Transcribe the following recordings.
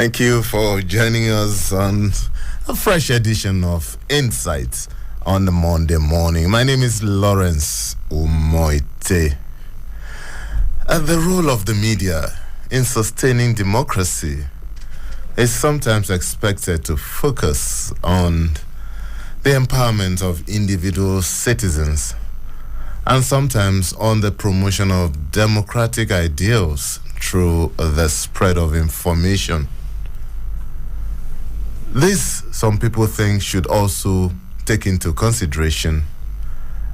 Thank you for joining us on a fresh edition of Insights on the Monday morning. My name is Lawrence Umoette. The role of the media in sustaining democracy is sometimes expected to focus on the empowerment of individual citizens and sometimes on the promotion of democratic ideals through the spread of information. This, some people think, should also take into consideration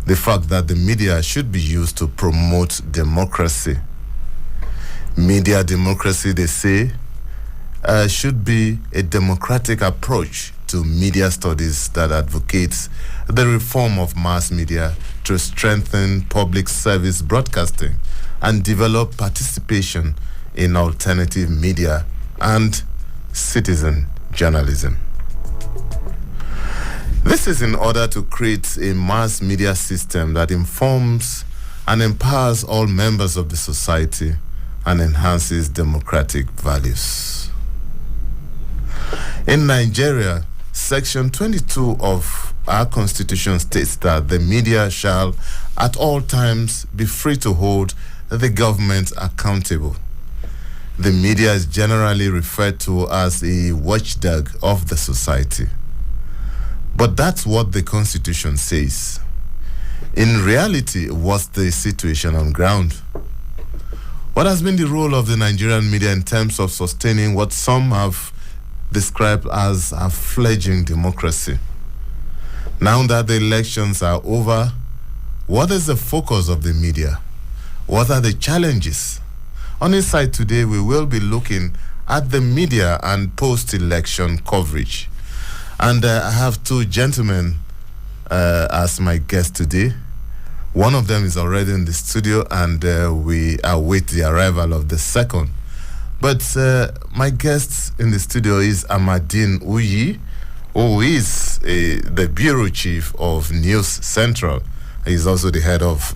the fact that the media should be used to promote democracy. Media democracy, they say, should be a democratic approach to media studies that advocates the reform of mass media to strengthen public service broadcasting and develop participation in alternative media and citizen journalism. This is in order to create a mass media system that informs and empowers all members of the society and enhances democratic values. In Nigeria, Section 22 of our Constitution states that the media shall at all times be free to hold the government accountable. The media is generally referred to as a watchdog of the society. But that's what the Constitution says. In reality, what's the situation on ground? What has been the role of the Nigerian media in terms of sustaining what some have described as a fledgling democracy? Now that the elections are over, what is the focus of the media? What are the challenges? On Insight today, we will be looking at the media and post-election coverage. And I have two gentlemen as my guests today. One of them is already in the studio, and we await the arrival of the second. But my guest in the studio is Amadine Uyi, who is the bureau chief of News Central. He's also the head of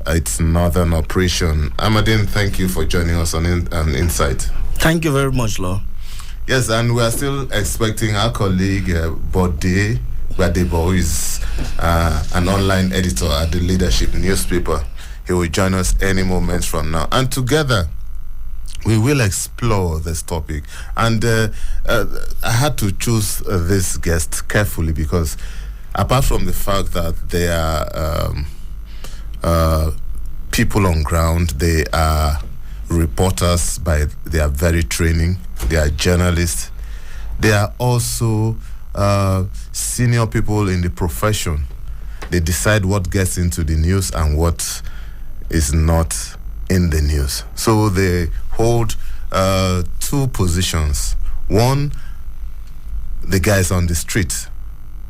its northern operation. Amadine, thank you for joining us on Insight. Thank you very much, Law. Yes, and we are still expecting our colleague Bode Gbadebo, who is an online editor at the Leadership newspaper. He will join us any moment from now. And together, we will explore this topic. And I had to choose this guest carefully because apart from the fact that they are people on ground, they are reporters by their very training, they are journalists, they are also senior people in the profession. They decide what gets into the news and what is not in the news. So they hold two positions. One, the guys on the street,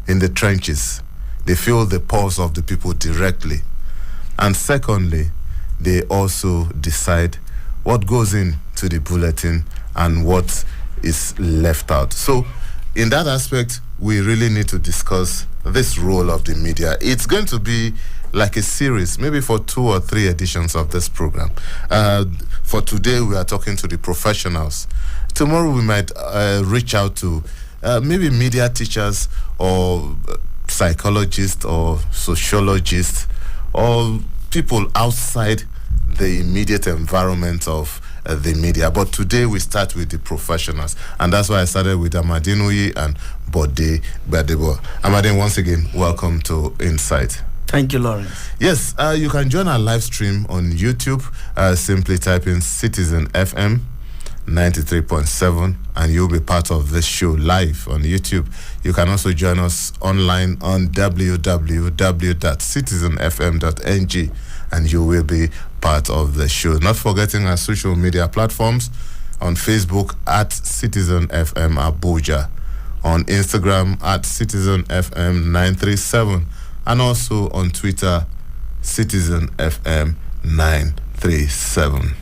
in the trenches. They feel the pulse of the people directly. And secondly, they also decide what goes into the bulletin and what is left out. So in that aspect, we really need to discuss this role of the media. It's going to be like a series, maybe for 2 or 3 editions of this program. For today, we are talking to the professionals. Tomorrow, we might reach out to maybe media teachers or psychologists or sociologists or people outside the immediate environment of the media. But today we start with the professionals, and that's why I started with Amadine Uyi and Bode Gbadebo. Amadine, once again, welcome to Insight. Thank you, Lawrence. Yes, you can join our live stream on YouTube. Simply type in Citizen FM 93.7 and you'll be part of this show live on YouTube. You can also join us online on www.citizenfm.ng and you will be part of the show. Not forgetting our social media platforms on Facebook at Citizen FM Abuja, on Instagram at Citizen FM 937, and also on Twitter, Citizen FM 937.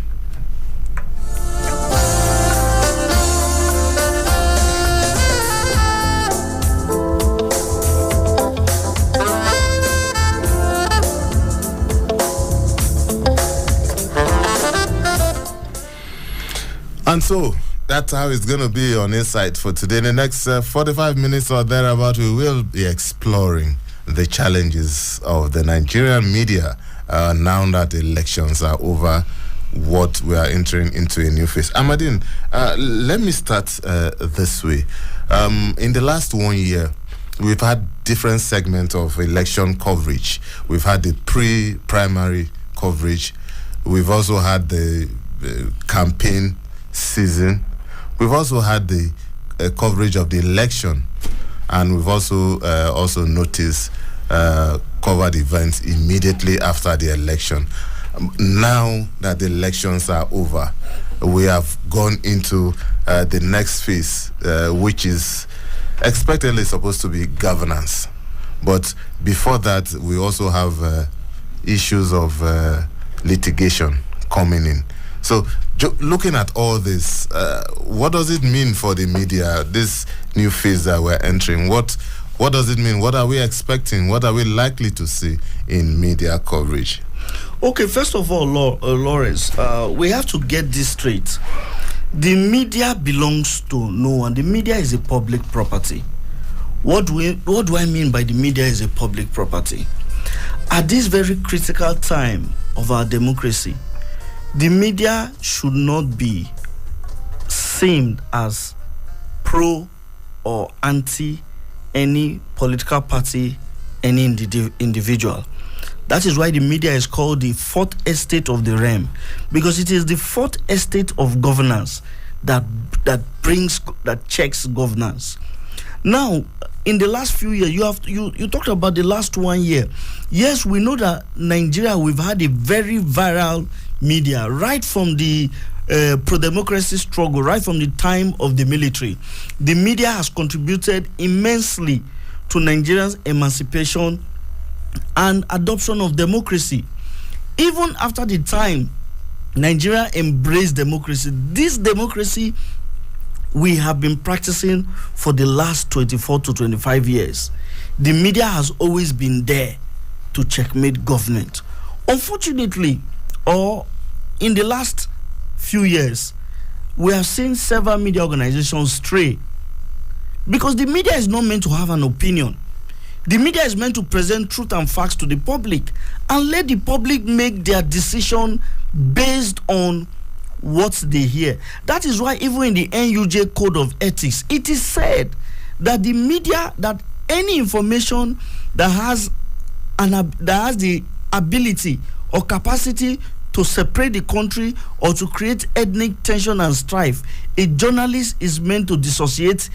And so, that's how it's going to be on Insight for today. In the next 45 minutes or thereabout, we will be exploring the challenges of the Nigerian media now that elections are over, what we are entering into a new phase. Ahmadine, let me start this way. In the last 1 year, we've had different segments of election coverage. We've had the pre-primary coverage. We've also had the campaign season. We've also had the coverage of the election, and we've also noticed covered events immediately after the election. Now that the elections are over, we have gone into the next phase, which is expectedly supposed to be governance. But before that, we also have issues of litigation coming in. So, looking at all this, what does it mean for the media, this new phase that we're entering? What does it mean? What are we expecting? What are we likely to see in media coverage? Okay, first of all, Lawrence, we have to get this straight. The media belongs to no one. The media is a public property. What do I mean by the media is a public property? At this very critical time of our democracy, the media should not be seen as pro or anti any political party, any individual. That is why the media is called the fourth estate of the realm, because it is the fourth estate of governance that checks governance. Now, in the last few years, you talked about the last 1 year. Yes, we know that Nigeria, we've had a very viral media right from the pro-democracy struggle, right from the time of the military. The media has contributed immensely to Nigerians' emancipation and adoption of democracy. Even after the time Nigeria embraced democracy, this democracy we have been practicing for the last 24 to 25 years. The media has always been there to checkmate government. Unfortunately, or in the last few years, we have seen several media organizations stray, because the media is not meant to have an opinion. The media is meant to present truth and facts to the public and let the public make their decision based on what they hear. That is why even in the NUJ Code of Ethics, it is said that the media, that any information that has the ability or capacity to separate the country or to create ethnic tension and strife, a journalist is meant to dissociate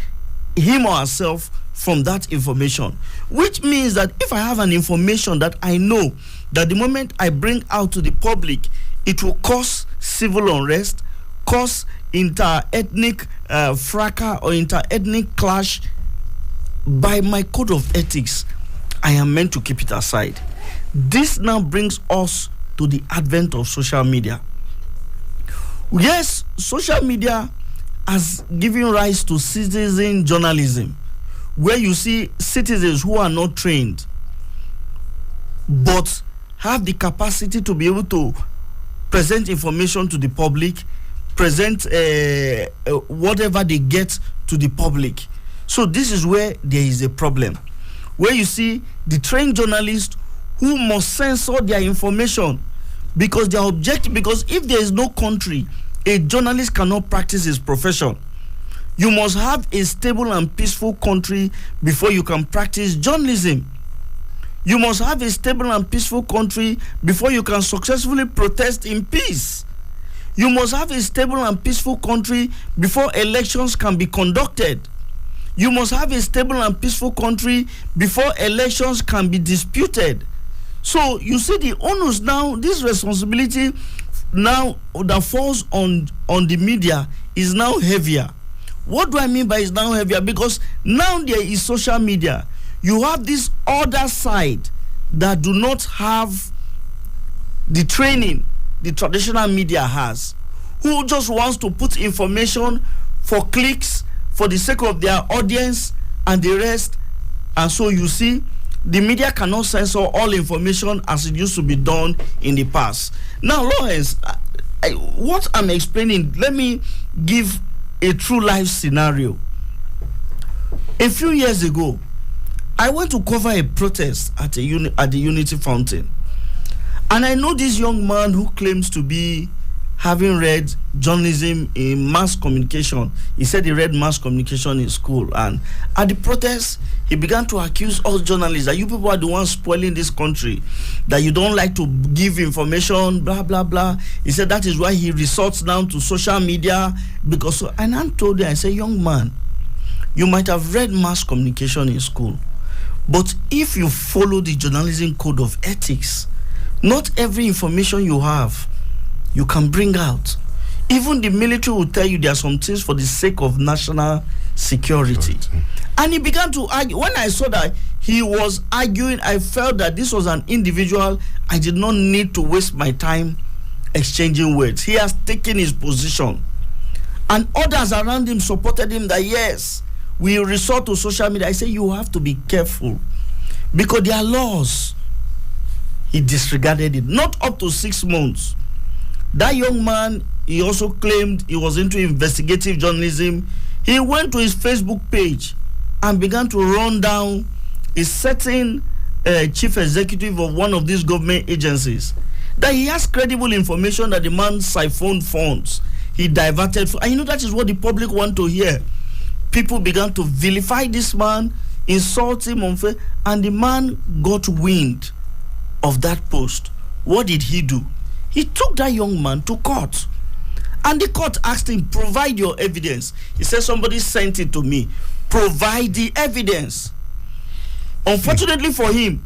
him or herself from that information. Which means that if I have an information that I know that the moment I bring out to the public, it will cause civil unrest, cause inter-ethnic fracas or inter-ethnic clash, by my code of ethics, I am meant to keep it aside. This now brings us to the advent of social media. Yes, social media has given rise to citizen journalism, where you see citizens who are not trained but have the capacity to be able to present information to the public, present whatever they get to the public. So this is where there is a problem, where you see the trained journalists who must censor their information because they are objective. Because if there is no country, a journalist cannot practice his profession. You must have a stable and peaceful country before you can practice journalism. You must have a stable and peaceful country before you can successfully protest in peace. You must have a stable and peaceful country before elections can be conducted. You must have a stable and peaceful country before elections can be disputed. So you see the onus now, this responsibility now that falls on the media is now heavier. What do I mean by it's now heavier? Because now there is social media. You have this other side that do not have the training the traditional media has, who just wants to put information for clicks, for the sake of their audience and the rest. And so you see, the media cannot censor all information as it used to be done in the past. Now, Lawrence, what I'm explaining, let me give a true life scenario. A few years ago, I went to cover a protest at the Unity Fountain. And I know this young man who claims to be having read journalism in mass communication. He said he read mass communication in school. And at the protest, he began to accuse us journalists that you people are the ones spoiling this country, that you don't like to give information, blah, blah, blah. He said that is why he resorts now to social media. And I told him, I said, young man, you might have read mass communication in school, but if you follow the journalism code of ethics, not every information you have, you can bring out. Even the military will tell you there are some things for the sake of national security. And he began to argue. When I saw that he was arguing, I felt that this was an individual I did not need to waste my time exchanging words. He has taken his position. And others around him supported him that yes, we resort to social media. I say you have to be careful because there are laws. He disregarded it. Not up to 6 months. That young man, he also claimed he was into investigative journalism. He went to his Facebook page and began to run down a certain chief executive of one of these government agencies, that he has credible information that the man siphoned funds. He diverted. And you know that is what the public want to hear. People began to vilify this man, insult him unfair, and the man got wind of that post. What did he do? He took that young man to court. And the court asked him, provide your evidence. He said, somebody sent it to me. Provide the evidence. Unfortunately for him,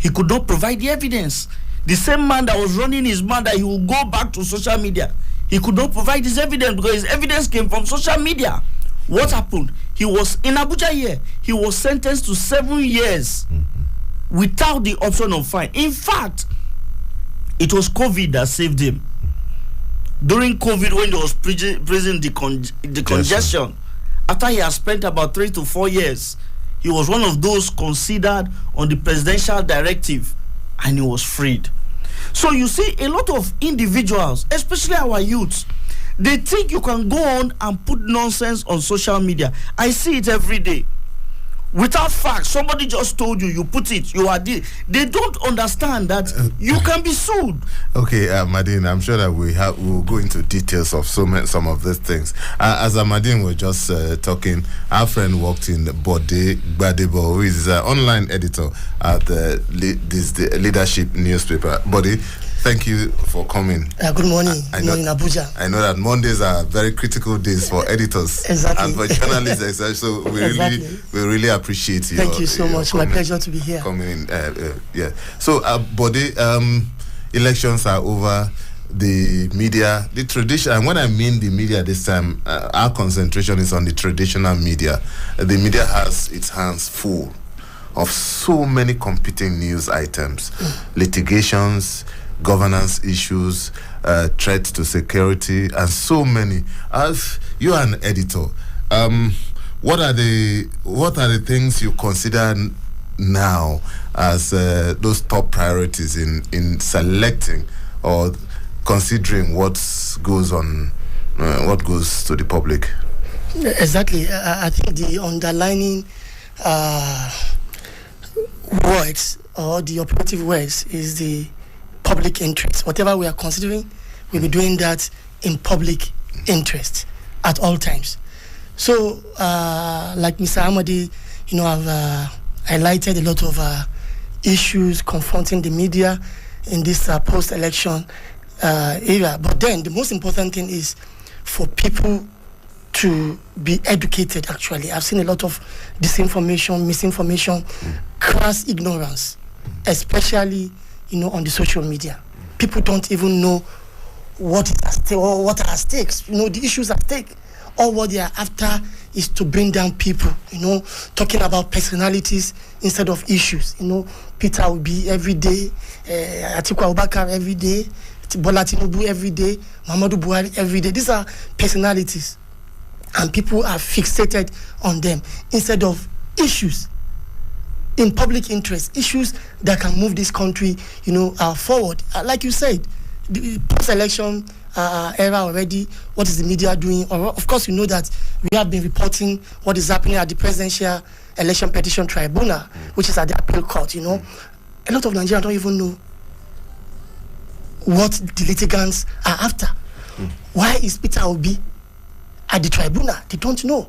he could not provide the evidence. The same man that was running his mouth that he will go back to social media, he could not provide his evidence because his evidence came from social media. What happened? He was in Abuja here. He was sentenced to 7 years without the option of fine. In fact, it was COVID that saved him. During COVID, when there was prison congestion, after he had spent about 3 to 4 years, he was one of those considered on the presidential directive, and he was freed. So you see, a lot of individuals, especially our youths, they think you can go on and put nonsense on social media. I see it every day. Without facts, somebody just told you, you put it, you are there. They don't understand that you can be sued. Okay, Madine, I'm sure that we'll go into details of some of these things. As Madine was just talking, our friend walked in, Bode Gbadebo, who is an online editor at the Leadership newspaper. Bode, thank you for coming. Good morning. Good morning, Abuja. I know that Mondays are very critical days for editors and for journalists. So we really appreciate you. Thank you so much. My pleasure to be here. Coming in, yeah. So, Bode, elections are over. The media, the tradition, and when I mean the media this time, our concentration is on the traditional media. The media has its hands full of so many competing news items, litigations, governance issues, threats to security, and so many. As you are an editor, what are the things you consider now as those top priorities in selecting or considering what goes on, what goes to the public? Exactly. I think the underlining words or the operative words is the public interest. Whatever we are considering, we'll be doing that in public interest at all times. So, like Mr. Amadi, I've highlighted a lot of issues confronting the media in this post-election era. But then the most important thing is for people to be educated, actually. I've seen a lot of disinformation, misinformation, crass ignorance, especially on the social media. People don't even know what is at stake or what are at stake. The issues at stake. All what they are after is to bring down people, talking about personalities instead of issues. Peter Obi every day, Atiku Abubakar every day, Bola Tinubu every day, Muhammadu Buhari every day. These are personalities. And people are fixated on them instead of issues in public interest, issues that can move this country, forward. Like you said, the post-election era already. What is the media doing? Or of course, you know that we have been reporting what is happening at the Presidential Election Petition Tribunal, which is at the appeal court. You know, a lot of Nigerians don't even know what the litigants are after. Why is Peter Obi at the tribunal? They don't know.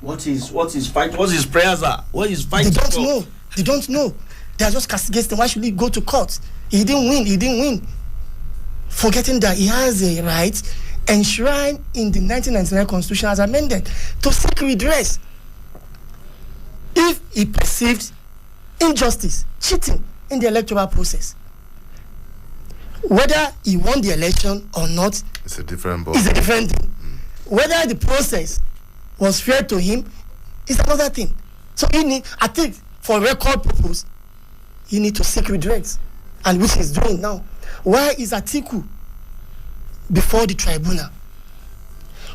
What his fight? What his prayers are? What his fight? They don't know. They don't know. They are just castigating. Why should he go to court? He didn't win. He didn't win. Forgetting that he has a right enshrined in the 1999 Constitution as amended to seek redress if he perceived injustice, cheating in the electoral process. Whether he won the election or not, it's a different ball. It's a different thing. Whether the process was fair to him is another thing. So I think, for record purpose, he need to seek redress, and which he's doing now. Why is Atiku before the tribunal?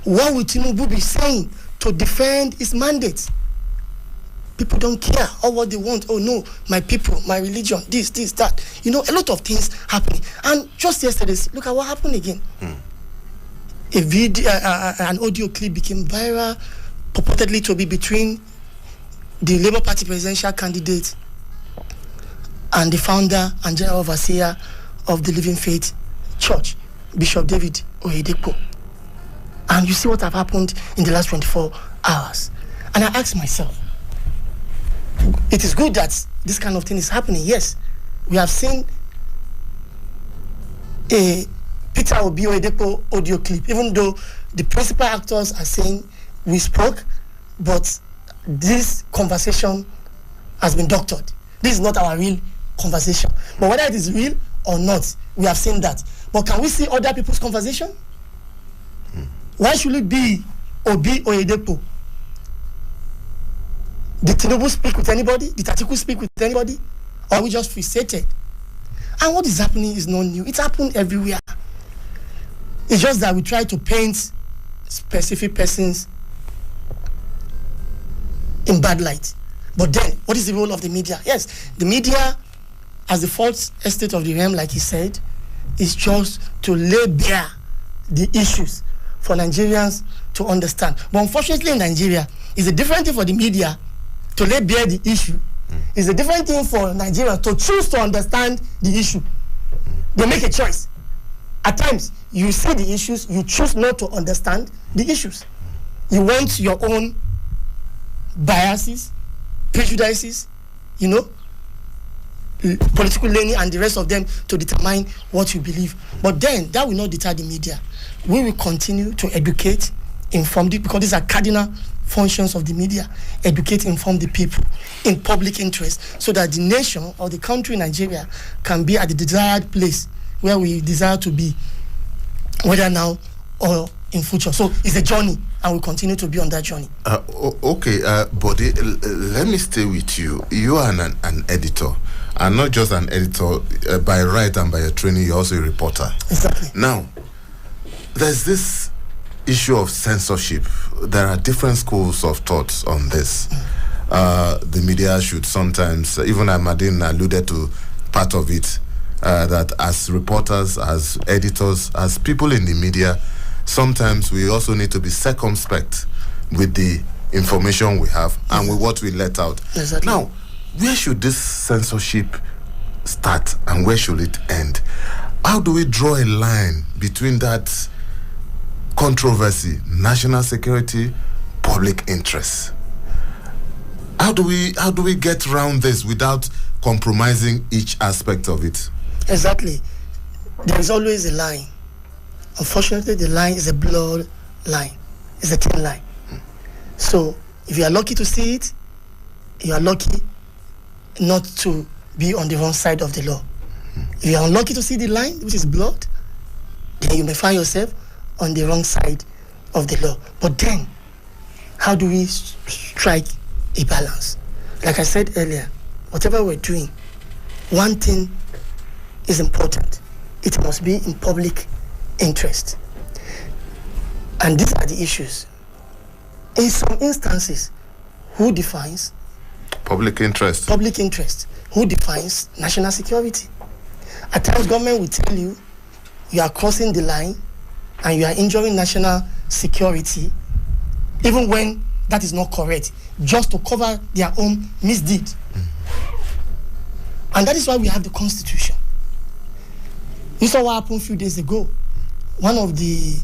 What will Tinubu be saying to defend his mandate? People don't care or what they want. Oh no, my people, my religion, this, that. You know, a lot of things happening. And just yesterday, look at what happened again. A video, an audio clip became viral, purportedly to be between the Labour Party presidential candidate and the founder and general overseer of the Living Faith Church, Bishop David Oyedepo. And you see what have happened in the last 24 hours. And I asked myself, it is good that this kind of thing is happening. Yes, we have seen a Peter Obi Oyedepo audio clip, even though the principal actors are saying we spoke, but this conversation has been doctored. This is not our real conversation. But whether it is real or not, we have seen that. But can we see other people's conversation? Why should it be Obi Oyedepo? Did Tinubu speak with anybody? Did Atiku speak with anybody? Or are we just fixated? And what is happening is not new. It's happened everywhere. It's just that we try to paint specific persons in bad light. But then, what is the role of the media? Yes, the media, as the fourth estate of the realm, like he said, is just to lay bare the issues for Nigerians to understand. But unfortunately in Nigeria, it's a different thing for the media to lay bare the issue. It's a different thing for Nigerians to choose to understand the issue. They make a choice. At times, you see the issues, you choose not to understand the issues. You want your own biases, prejudices, you know, political leaning and the rest of them to determine what you believe. But then, that will not deter the media. We will continue to educate, inform, because these are cardinal functions of the media. Educate, inform the people in public interest so that the nation or the country, Nigeria, can be at the desired place where we desire to be, whether now or in future. So it's a journey, and we'll continue to be on that journey. Okay, Bode, let me stay with you. You are an editor, and not just an editor by right and by your training, you're also a reporter. Exactly. Now, there's this issue of censorship. There are different schools of thoughts on this. The media should sometimes, even Amadine alluded to part of it, that as reporters, as editors, as people in the media, sometimes we also need to be circumspect with the information we have and with what we let out. Exactly. Now, where should this censorship start and where should it end? How do we draw a line between that controversy, national security, public interest? How do we get around this without compromising each aspect of it? Exactly. There is always a line. Unfortunately, the line is a blurred line. It's a thin line. So, if you are lucky to see it, you are lucky not to be on the wrong side of the law. If you are unlucky to see the line, which is blurred, then you may find yourself on the wrong side of the law. But then, how do we strike a balance? Like I said earlier, whatever we're doing, one thing is important. It must be in public interest. And these are the issues. In some instances, who defines public interest? Public interest. Who defines national security? At times, government will tell you, you are crossing the line and you are injuring national security, even when that is not correct, just to cover their own misdeed. And that is why we have the Constitution. You saw what happened a few days ago. One of the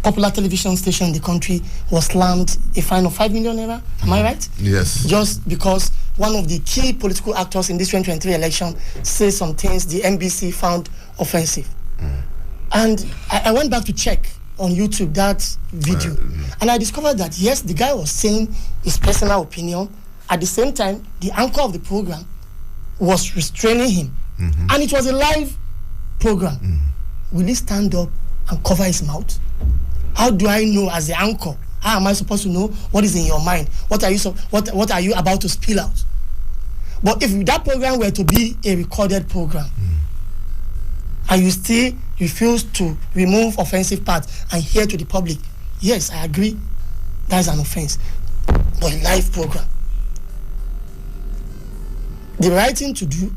popular television stations in the country was slammed a fine of 5 million naira. Am I right? Yes. Just because one of the key political actors in this 2023 election said some things the NBC found offensive. And I went back to check on YouTube that video, and I discovered that yes, the guy was saying his personal opinion. At the same time, the anchor of the program was restraining him, and it was a live program. Will he stand up and cover his mouth? How do I know as the anchor? How am I supposed to know what is in your mind? What are you about to spill out? But if that program were to be a recorded program, and you still refuse to remove offensive parts and hear to the public, yes, I agree, that is an offense. But a live program, the right thing to do,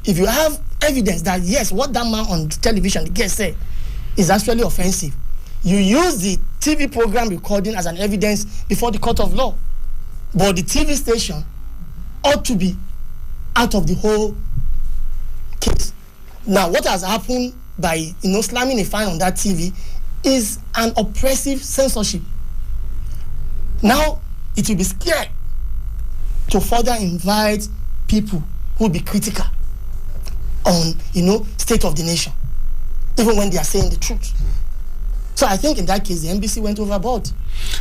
if you have evidence that yes, what that man on television, the guest said, is actually offensive, you use the TV program recording as an evidence before the court of law. But the TV station ought to be out of the whole case. Now, what has happened by slamming a fine on that TV is an oppressive censorship. Now, it will be scared to further invite people who will be critical on, state of the nation, even when they are saying the truth. So I think in that case, the NBC went overboard.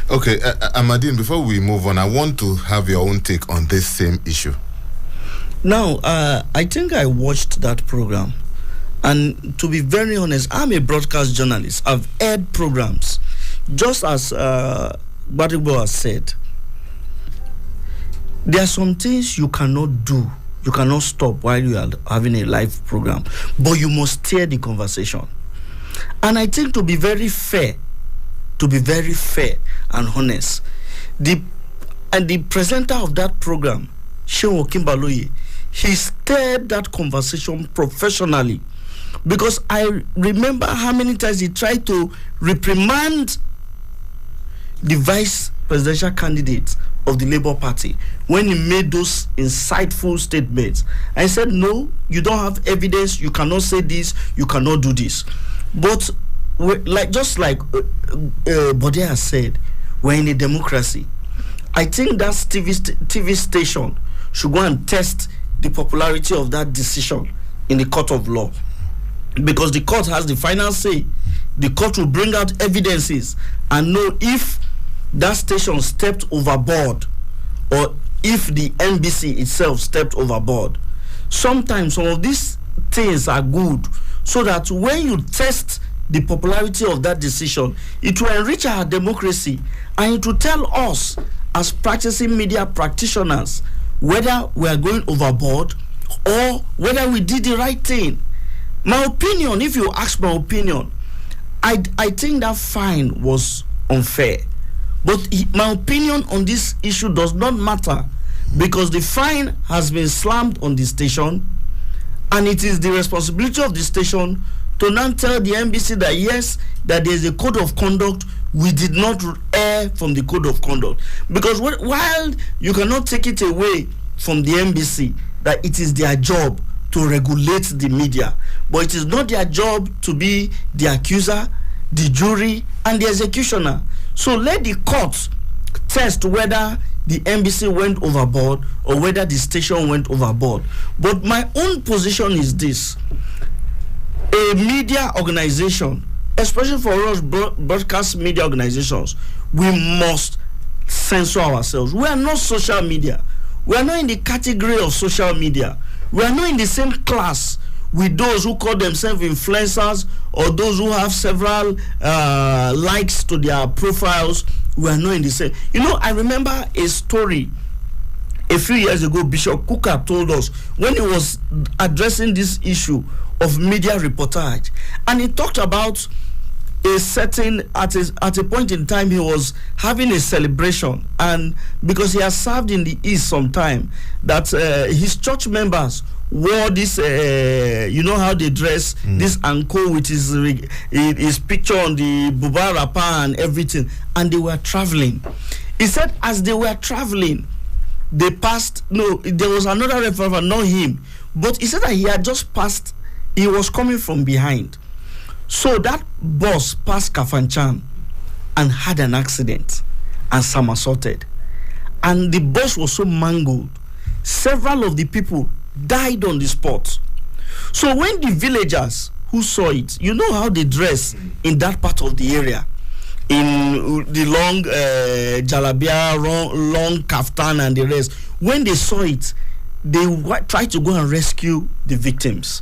Okay, Amadine, before we move on, I want to have your own take on this same issue. Now, I think I watched that program. And to be very honest, I'm a broadcast journalist. I've aired programs. Just as Badibo has said, there are some things you cannot do. You cannot stop while you are having a live program. But you must steer the conversation. And I think to be very fair and honest, the presenter of that program, Shehu Kimbaloye, he steered that conversation professionally. Because I remember how many times he tried to reprimand the vice presidential candidate of the Labour Party when he made those insightful statements. I said, no, you don't have evidence, you cannot say this, you cannot do this. But just like Bode has said, we're in a democracy. I think that TV station should go and test the popularity of that decision in the court of law. Because the court has the final say. The court will bring out evidences and know if that station stepped overboard or if the NBC itself stepped overboard. Sometimes some of these things are good so that when you test the popularity of that decision, it will enrich our democracy and it will tell us as practicing media practitioners whether we are going overboard or whether we did the right thing. My opinion, if you ask my opinion, I think that fine was unfair. But my opinion on this issue does not matter because the fine has been slammed on the station and it is the responsibility of the station to now tell the NBC that yes, that there is a code of conduct. We did not err from the code of conduct. Because while you cannot take it away from the NBC that it is their job to regulate the media, but it is not their job to be the accuser, the jury, and the executioner. So let the court test whether the NBC went overboard or whether the station went overboard. But my own position is this: a media organization, especially for us broadcast media organizations, we must censor ourselves. We are not social media. We are not in the category of social media. We are not in the same class with those who call themselves influencers or those who have several likes to their profiles. We are not in the same. I remember a story a few years ago. Bishop Kuka told us when he was addressing this issue of media reportage, and he talked about a certain at a point in time he was having a celebration, and because he has served in the East some time, that his church members wore this, you know how they dress, this anko with his picture on the buba wrapper and everything, and they were traveling. He said as they were traveling, they passed, no, there was another referee, not him, but he said that he had just passed, he was coming from behind. So that bus passed Kafanchan and had an accident and somersaulted. And the bus was so mangled, several of the people died on the spot. So when the villagers who saw it, you know how they dress in that part of the area, in the long jalabia, long kaftan and the rest, when they saw it, they tried to go and rescue the victims.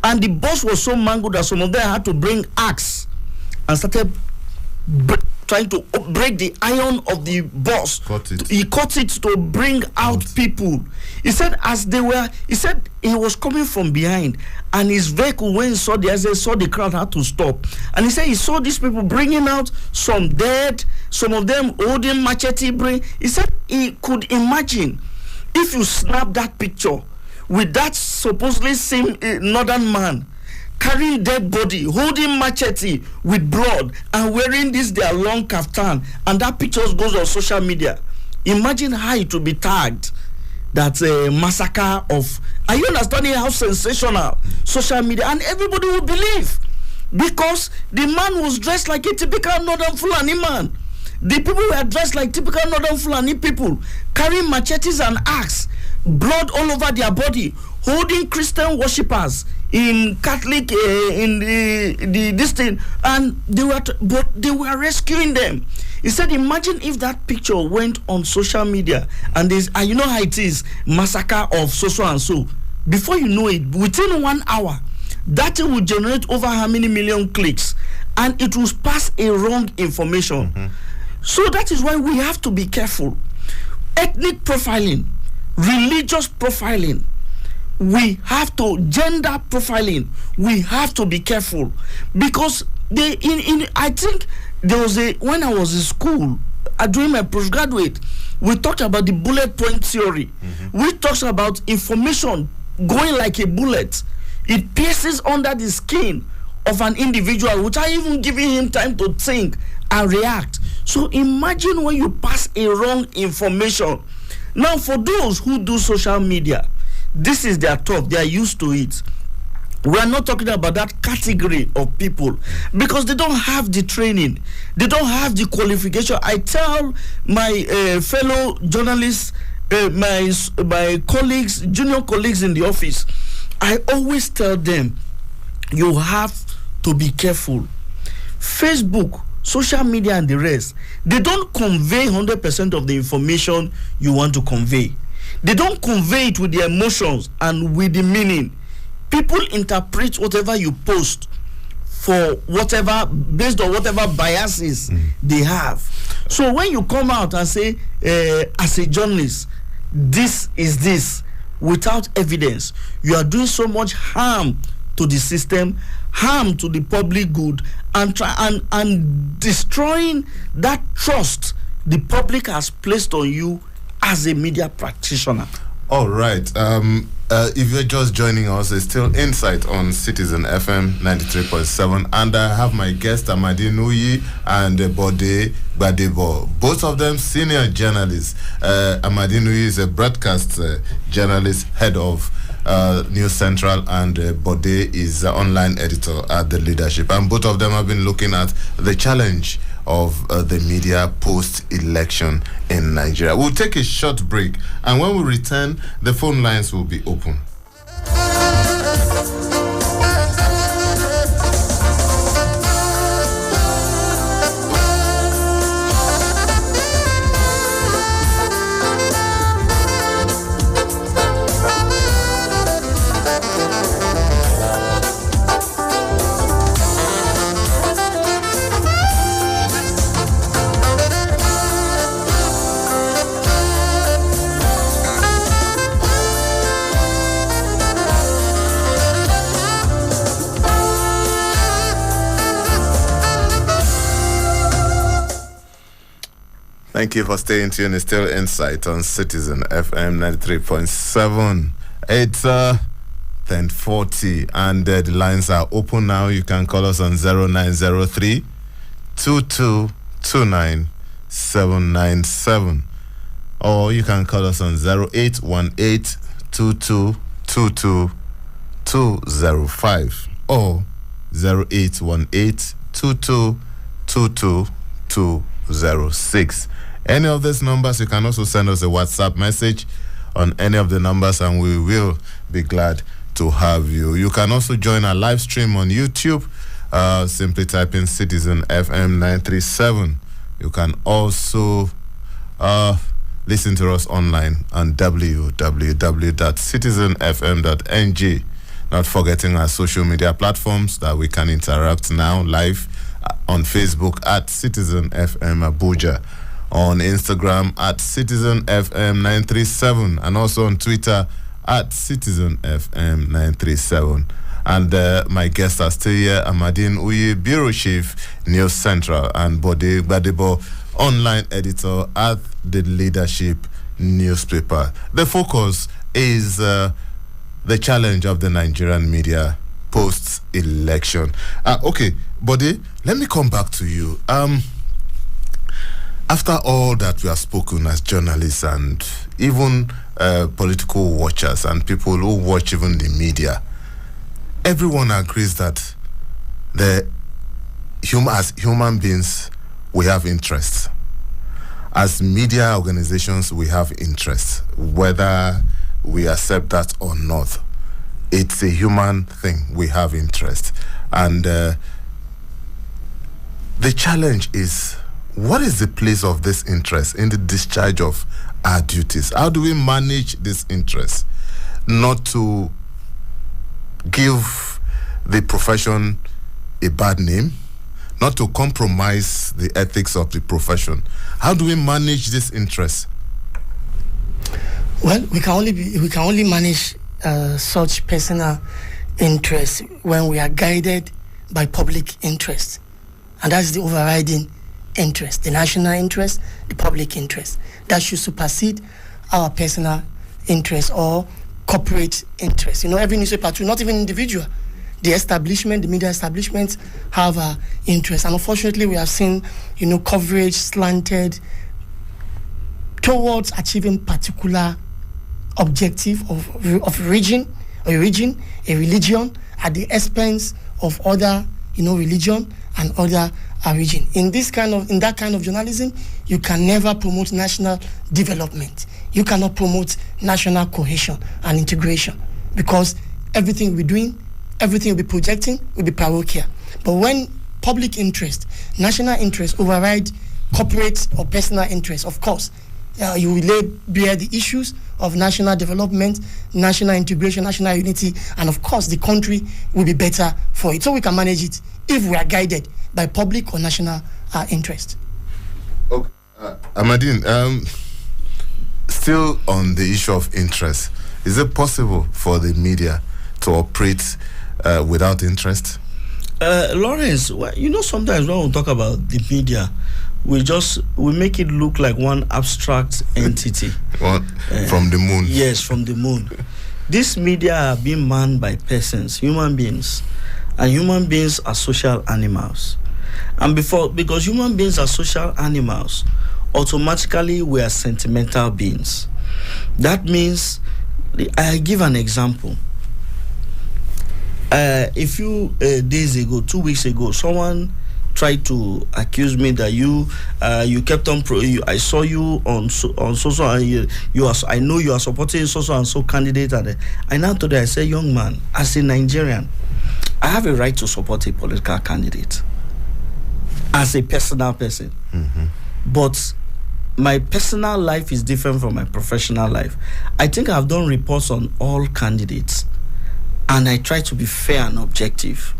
And the bus was so mangled that some of them had to bring axe and started trying to break the iron of the bus. He cut it to bring out people. He said as they were, he said he was coming from behind, and his vehicle, when he saw the crowd, had to stop. And he said he saw these people bringing out some dead, some of them holding machete. He said he could imagine if you snap that picture with that supposedly same northern man carrying dead body, holding machete with blood, and wearing this their long kaftan, and that picture goes on social media. Imagine how it will be tagged. That's a massacre of. Are you understanding how sensational social media, and everybody will believe, because the man was dressed like a typical northern Fulani man. The people were dressed like typical northern Fulani people, carrying machetes and axe, blood all over their body, holding Christian worshippers in Catholic in the this thing, and they were rescuing them. He said, imagine if that picture went on social media, and there's, you know how it is, massacre of so and so. Before you know it, within 1 hour, that will generate over how many million clicks, and it will pass a wrong information. So that is why we have to be careful. Ethnic profiling, religious profiling, we have to, gender profiling, we have to be careful, because I think there was when I was in school, during my postgraduate, we talked about the bullet point theory. We talked about information going like a bullet. It pierces under the skin of an individual without even giving him time to think and react. So imagine when you pass a wrong information. Now, for those who do social media, this is their talk, they are used to it. We are not talking about that category of people, because they don't have the training, they don't have the qualification. I tell my fellow journalists, my colleagues, junior colleagues in the office, I always tell them, you have to be careful. Facebook, social media and the rest, they don't convey 100% of the information you want to convey. They don't convey it with the emotions and with the meaning. People interpret whatever you post for whatever, based on whatever biases they have. So when you come out and say, as a journalist, this is this, without evidence, you are doing so much harm to the system, harm to the public good, and destroying that trust the public has placed on you as a media practitioner. All right. If you're just joining us, it's still Insight on Citizen FM 93.7, and I have my guest Amadi Nuyi and Bode Gbadebo, both of them senior journalists. Amadi Nuyi is a broadcast journalist, head of News Central, and Bode is the online editor at The Leadership, and both of them have been looking at the challenge of the media post-election in Nigeria. We'll take a short break, and when we return, the phone lines will be open. Thank you for staying tuned. It's still Insight on Citizen FM 93.7. It's 1040. And the lines are open now. You can call us on 0903 2229 797. Or you can call us on 0818 2222 205 or 0818 2222 206. Any of these numbers, you can also send us a WhatsApp message on any of the numbers, and we will be glad to have you. You can also join our live stream on YouTube. Simply type in Citizen FM 937. You can also listen to us online on www.citizenfm.ng. Not forgetting our social media platforms that we can interact now live on Facebook at Citizen FM Abuja, on Instagram at Citizen FM 937, and also on Twitter at Citizen FM 937. And my guests are still here: Amadine Uye, Bureau Chief, News Central, and Bode Gbadebo, online editor at the Leadership newspaper. The focus is the challenge of the Nigerian media post-election. Okay, Bode, let me come back to you. After all that we have spoken as journalists and even political watchers and people who watch even the media, everyone agrees that as human beings, we have interests. As media organizations, we have interests, whether we accept that or not. It's a human thing. We have interest. And the challenge is, what is the place of this interest in the discharge of our duties? How do we manage this interest? Not to give the profession a bad name, not to compromise the ethics of the profession. How do we manage this interest? Well, we can only manage such personal interests when we are guided by public interest, and that's the overriding interest, the national interest, the public interest. That should supersede our personal interest or corporate interest. Every newspaper too, not even individual. The establishment, the media establishments have interest, and unfortunately, we have seen, coverage slanted towards achieving particular objective of a region, a religion, at the expense of other, religion and other region. In that kind of journalism, you can never promote national development. You cannot promote national cohesion and integration, because everything we're doing, everything we'll be projecting will be parochial. But when public interest, national interest override corporate or personal interest, of course, you will lay bare the issues of national development, national integration, national unity, and of course the country will be better for it. So we can manage it if we are guided by public or national interest. Okay. Amadine, still on the issue of interest, is it possible for the media to operate without interest? Lawrence, sometimes when we talk about the media, we make it look like one abstract entity. From the moon. Yes, from the moon. This media are being manned by persons, human beings, and human beings are social animals. And because human beings are social animals, automatically we are sentimental beings. That means, I give an example. A few days ago, 2 weeks ago, someone tried to accuse me that you kept on. I saw you on social. I know you are supporting social and so candidate. And I now told her, I said, young man, as a Nigerian, I have a right to support a political candidate as a personal person. Mm-hmm. But my personal life is different from my professional life. I think I've done reports on all candidates, and I try to be fair and objective.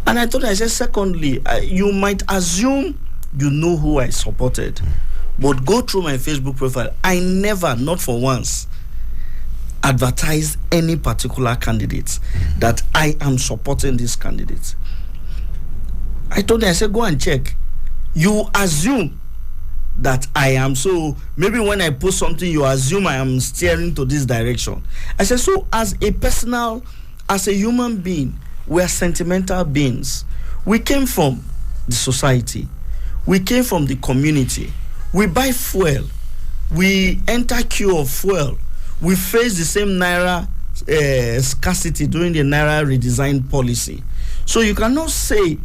And I told her, I said, secondly, you might assume you know who I supported, but go through my Facebook profile. I never, not for once, advertised any particular candidate that I am supporting this candidate. I told her, I said, go and check. You assume that I am, so maybe when I post something, you assume I am steering to this direction. I said, so as a personal as a human being, we are sentimental beings. We came from the society. We came from the community. We buy fuel. We enter queue of fuel. We face the same naira scarcity during the naira redesign policy. So you cannot say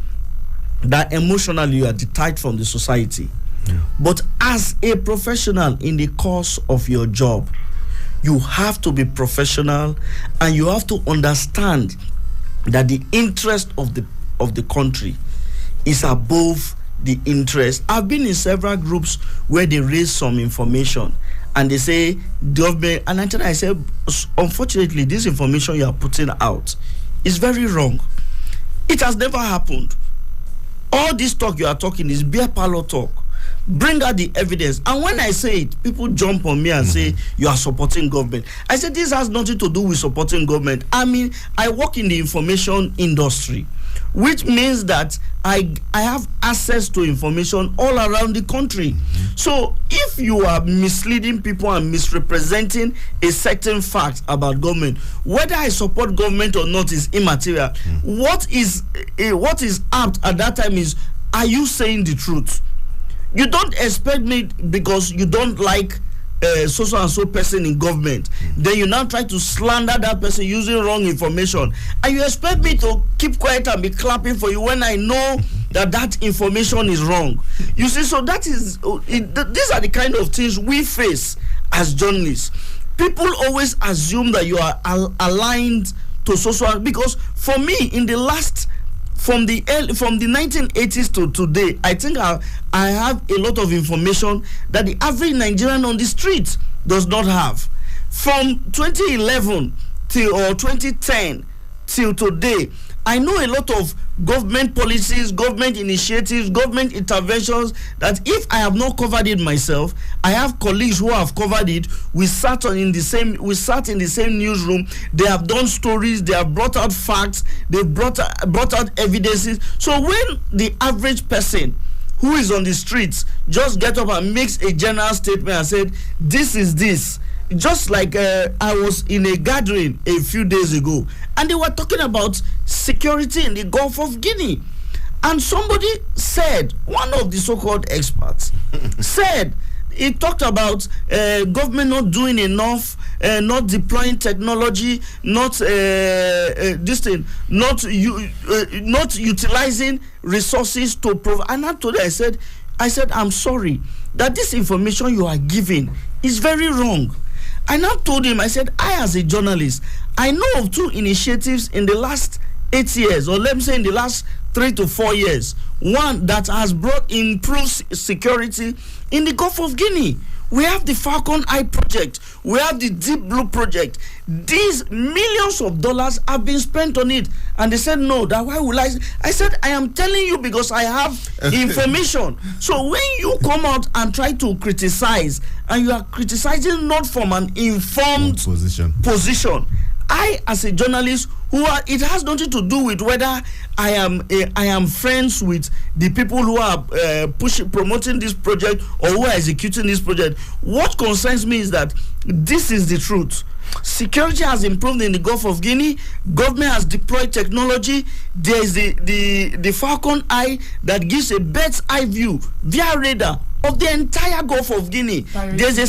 that emotionally you are detached from the society. Yeah. But as a professional in the course of your job, you have to be professional, and you have to understand that the interest of the country is above the interest. I've been in several groups where they raise some information and they say government, and I said, unfortunately, this information you are putting out is very wrong. It has never happened. All this talk you are talking is beer parlor talk. Bring out the evidence. And when I say it, people jump on me and say you are supporting government. I said this has nothing to do with supporting government. I mean, I work in the information industry, which means that I have access to information all around the country. So if you are misleading people and misrepresenting a certain fact about government, whether I support government or not is immaterial. What is apt at that time is, are you saying the truth? You don't expect me because you don't like so and so person in government, then you now try to slander that person using wrong information, and you expect me to keep quiet and be clapping for you when I know that information is wrong. You see, so that is these are the kind of things we face as journalists. People always assume that you are aligned to social, because for me, in the last from the 1980s to today, I think I have a lot of information that the average Nigerian on the street does not have. From 2011 or 2010 till today, I know a lot of government policies, government initiatives, government interventions that if I have not covered it myself, I have colleagues who have covered it. We sat in the same newsroom. They have done stories. They have brought out facts. They brought out evidences. So when the average person who is on the streets just get up and makes a general statement and said, "This is this," just like I was in a gathering a few days ago, and they were talking about security in the Gulf of Guinea, and somebody said, one of the so-called experts said, he talked about government not doing enough, not deploying technology, not utilizing resources to provide. And I told her, I said, I'm sorry that this information you are giving is very wrong. I now told him, I said, I as a journalist, I know of 2 initiatives in the last 8 years, or let me say in the last 3 to 4 years. One that has brought improved security in the Gulf of Guinea. We have the Falcon Eye project. We have the Deep Blue project. These millions of dollars have been spent on it. And they said, no, that why will I? I said, I am telling you because I have information. So when you come out and try to criticize, and you are criticizing not from an informed position, I, as a journalist, it has nothing to do with whether I am friends with the people who are promoting this project or who are executing this project. What concerns me is that this is the truth. Security has improved in the Gulf of Guinea. Government has deployed technology. There is the Falcon Eye that gives a bird's eye view via radar of the entire Gulf of Guinea. There's a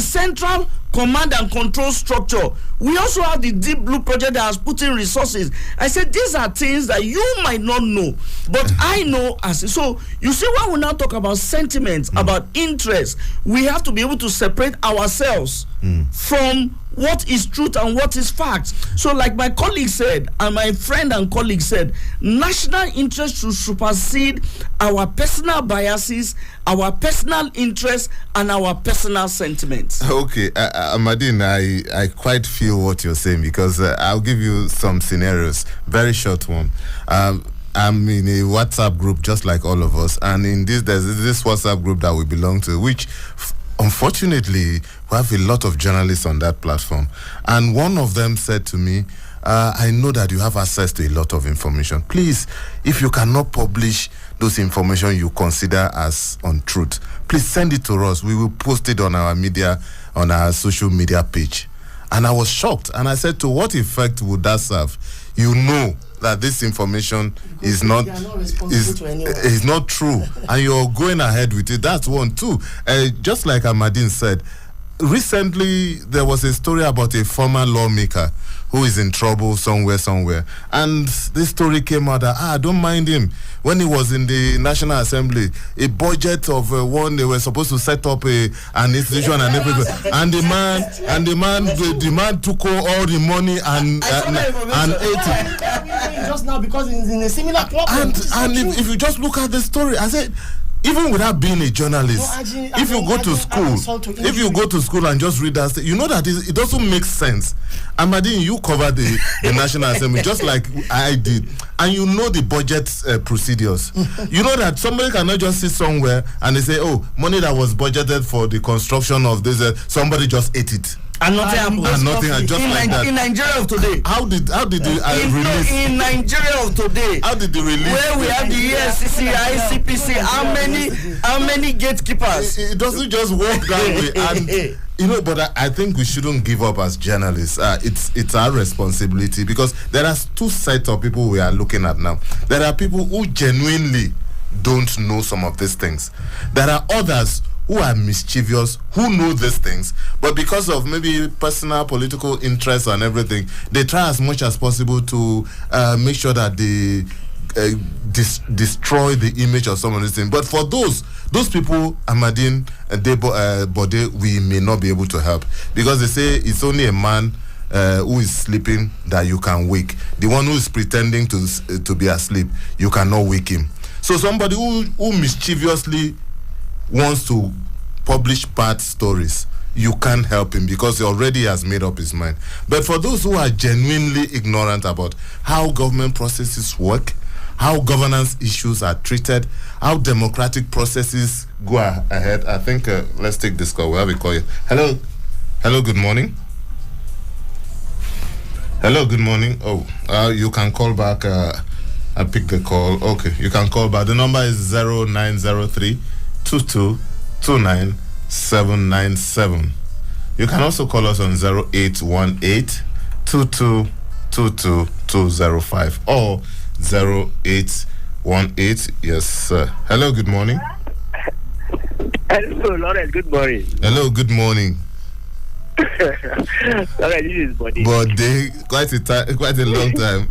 central command and control structure. We also have the Deep Blue project that has put in resources. I said these are things that you might not know, but I know. So you see, when we now talk about sentiments, about interest, we have to be able to separate ourselves from what is truth and what is fact. So like my colleague said, and my friend and colleague said, national interest should supersede our personal biases, our personal interests, and our personal sentiments. Okay, Amadine, I quite feel what you're saying, because I'll give you some scenarios, very short one. I'm in a WhatsApp group just like all of us, and there's this WhatsApp group that we belong to, which unfortunately we have a lot of journalists on that platform. And one of them said to me, I know that you have access to a lot of information. Please, if you cannot publish those information you consider as untruth, please send it to us. We will post it on our social media page. And I was shocked. And I said, to what effect would that serve? You know that this information is not true, and you're going ahead with it. That's one. Two, just like Amadine said, recently there was a story about a former lawmaker who is in trouble somewhere, and this story came out that don't mind him. When he was in the National Assembly, a budget of one, they were supposed to set up an institution and everything, and the man took all the money and ate it. Just now, because it's in a similar problem. And if you just look at the story, I said, even without being a journalist, if you go to school and just read that, you know that it doesn't make sense. Amadine, you covered the National Assembly just like I did, and you know the budget procedures. You know that somebody cannot just sit somewhere and they say, oh, money that was budgeted for the construction of this, somebody just ate it. And nothing happened. And nothing, just like that. In Nigeria of today. How did the release? In Nigeria of today. How did the release? Where we have the ESCC, ICPC, how many gatekeepers? It doesn't just work that way. And but I think we shouldn't give up as journalists. It's our responsibility, because there are two sets of people we are looking at now. There are people who genuinely don't know some of these things. There are others who are mischievous, who know these things, but because of maybe personal political interests and everything, they try as much as possible to make sure that they destroy the image of some of these things. But for those people, Amadine, Bode, we may not be able to help, because they say it's only a man who is sleeping that you can wake. The one who is pretending to be asleep, you cannot wake him. So somebody who mischievously wants to publish bad stories, you can't help him, because he already has made up his mind. But for those who are genuinely ignorant about how government processes work, how governance issues are treated, how democratic processes go ahead, I think let's take this call. We have a call here. Hello, good morning. Hello, good morning. You can call back. I picked the call. Okay, you can call back. The number is 0903 2229797. You can also call us on 0818 2222205 or 0818. Yes, sir. Hello, good morning. Hello, Lawrence. Good morning. Hello, good morning. Lawrence, this is Bode. Bode, quite a long time.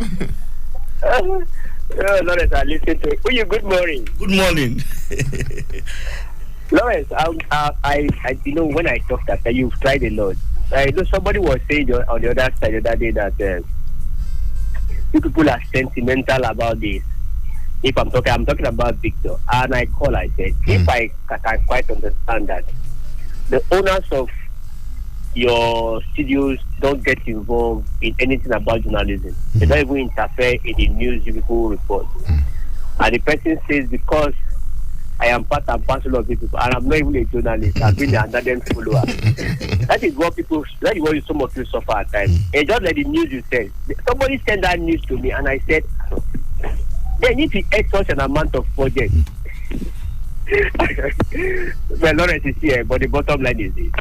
Lawrence, I listen to you. Good morning. Good morning. Lawrence, I when I talked after you've tried a lot. I know somebody was saying on the other side the other day that you people are sentimental about this. If I'm talking about Victor, and I said, if I can quite understand that the owners of your studios don't get involved in anything about journalism. They don't even interfere in the news you people report. And the person says, because I am part and parcel of people, and I'm not even a journalist, I've been an ardent follower. That is what some of you suffer at times. And just like the news you said, somebody sent that news to me, and I said, they need to add such an amount of budget. Well, Lawrence is here, but the bottom line is this.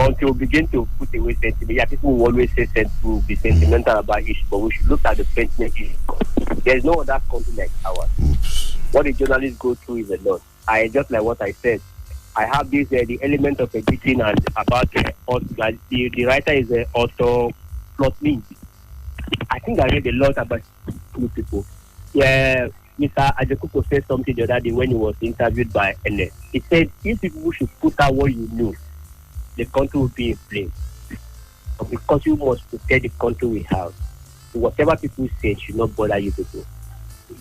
Until we begin to put away sentiment, people will always say to be sentimental about issues, but we should look at the sentiment issue. There's no other country like ours. What the journalists go through is a lot. Just like what I said, I have this the element of editing and about the writer is also plot me. I think I read a lot about two people. Yeah, Mr. Ajekuko said something the other day when he was interviewed by NS. He said, if people should put out what you knew, the country will be in flames. But because you must protect the country we have, whatever people say should not bother you people.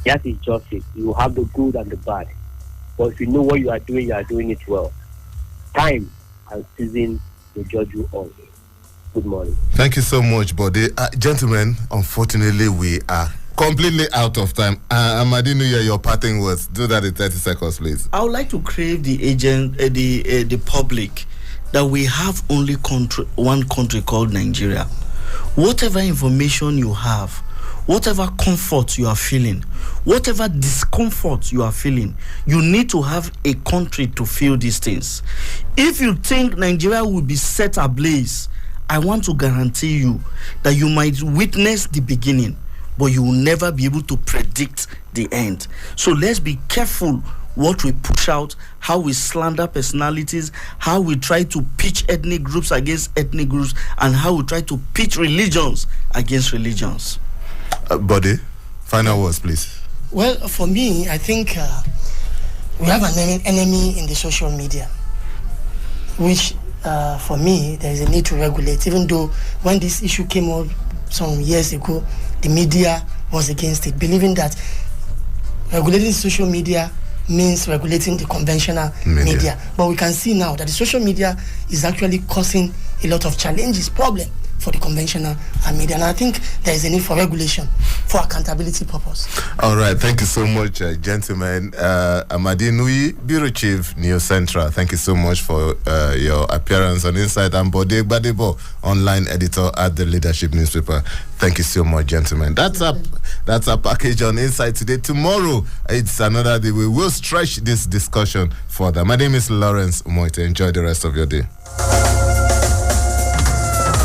That is justice. You have the good and the bad. But if you know what you are doing it well. Time and season will judge you all. Good morning. Thank you so much, Bode. Gentlemen, unfortunately, we are completely out of time. Amadine, your parting words. Do that in 30 seconds, please. I would like to crave the public that we have only one country called Nigeria. Whatever information you have, whatever comfort you are feeling, whatever discomfort you are feeling, you need to have a country to feel these things. If you think Nigeria will be set ablaze I want to guarantee you that you might witness the beginning, but you will never be able to predict the end. So let's be careful what we push out, how we slander personalities, how we try to pitch ethnic groups against ethnic groups, and how we try to pitch religions against religions. Buddy, final words, please. Well, for me, I think we have an enemy in the social media, which for me, there is a need to regulate. Even though when this issue came up some years ago, the media was against it, believing that regulating social media means regulating the conventional media. But we can see now that the social media is actually causing a lot of challenges, problem for the conventional media. And I think there is a need for regulation for accountability purpose. All right. Thank you so much, gentlemen. Amadi Nui, Bureau Chief, Neo Central. Thank you so much for your appearance on Insight. And Bode Gbadebo, online editor at the Leadership newspaper. Thank you so much, gentlemen. That's our package on Insight today. Tomorrow, it's another day. We will stretch this discussion further. My name is Lawrence Umoette. Enjoy the rest of your day.